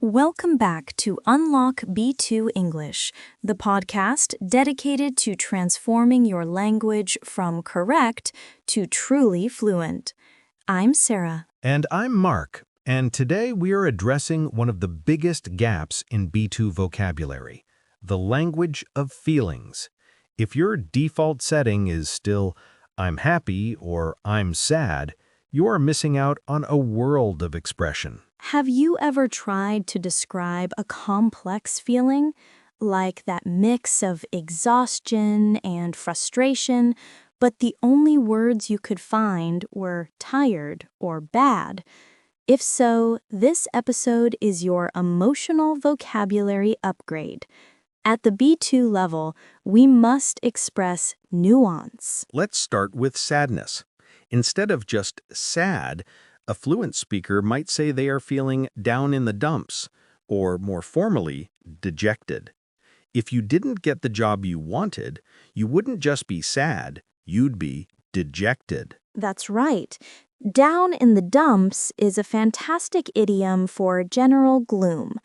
Welcome back to Unlock B2 English, the podcast dedicated to transforming your language from correct to truly fluent. I'm Sarah. And I'm Mark, and today we are addressing one of the biggest gaps in B2 vocabulary, the language of feelings. If your default setting is still, I'm happy or I'm sad, you are missing out on a world of expression. Have you ever tried to describe a complex feeling, like that mix of exhaustion and frustration, but the only words you could find were tired or bad? If so, this episode is your emotional vocabulary upgrade. At the B2 level, we must express nuance. Let's start with sadness. Instead of just sad, a fluent speaker might say they are feeling down in the dumps, or more formally, dejected. If you didn't get the job you wanted, you wouldn't just be sad, you'd be dejected. That's right. Down in the dumps is a fantastic idiom for general gloom.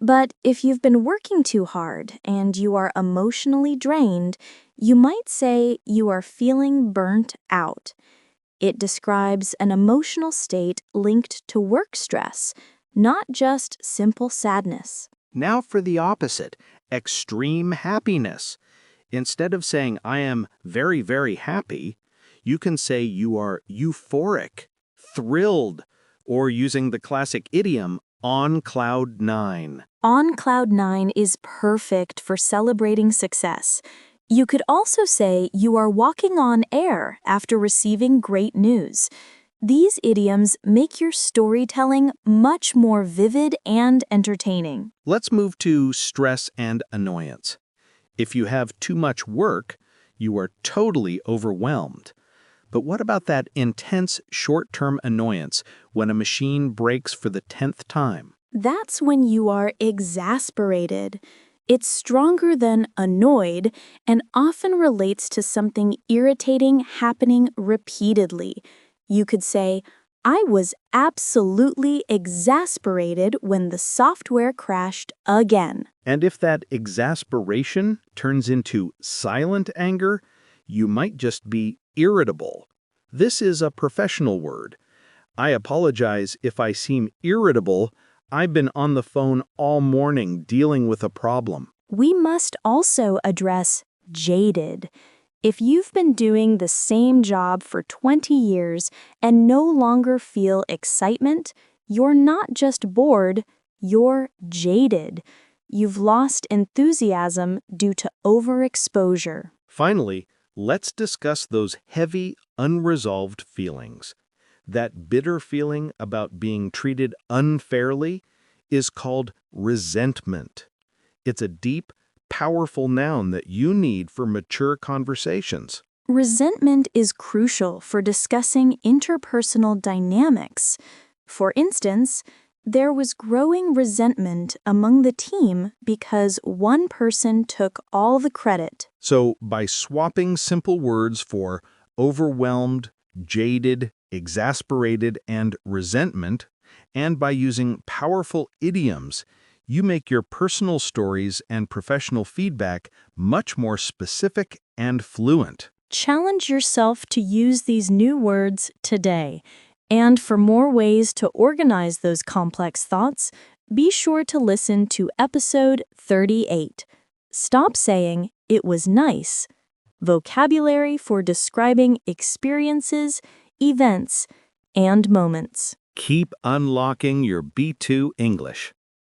But if you've been working too hard and you are emotionally drained, you might say you are feeling burnt out. It describes an emotional state linked to work stress, not just simple sadness. Now for the opposite, extreme happiness. Instead of saying, I am very, very happy, you can say you are euphoric, thrilled, or using the classic idiom, on cloud nine. On cloud nine is perfect for celebrating success. You could also say you are walking on air after receiving great news. These idioms make your storytelling much more vivid and entertaining. Let's move to stress and annoyance. If you have too much work, you are totally overwhelmed. But what about that intense short-term annoyance when a machine breaks for the 10th time? That's when you are exasperated. It's stronger than annoyed and often relates to something irritating happening repeatedly. You could say, I was absolutely exasperated when the software crashed again. And if that exasperation turns into silent anger, you might just be irritable. This is a professional word. I apologize if I seem irritable. I've been on the phone all morning dealing with a problem. We must also address jaded. If you've been doing the same job for 20 years and no longer feel excitement, you're not just bored, you're jaded. You've lost enthusiasm due to overexposure. Finally, let's discuss those heavy, unresolved feelings. That bitter feeling about being treated unfairly is called resentment. It's a deep, powerful noun that you need for mature conversations. Resentment is crucial for discussing interpersonal dynamics. For instance, there was growing resentment among the team because one person took all the credit. So, by swapping simple words for overwhelmed, jaded, exasperated, and resentment, and by using powerful idioms, you make your personal stories and professional feedback much more specific and fluent. Challenge yourself to use these new words today. And for more ways to organize those complex thoughts, be sure to listen to episode 58. Stop saying, "It was nice." Vocabulary for describing experiences, events, and moments. Keep unlocking your B2 English.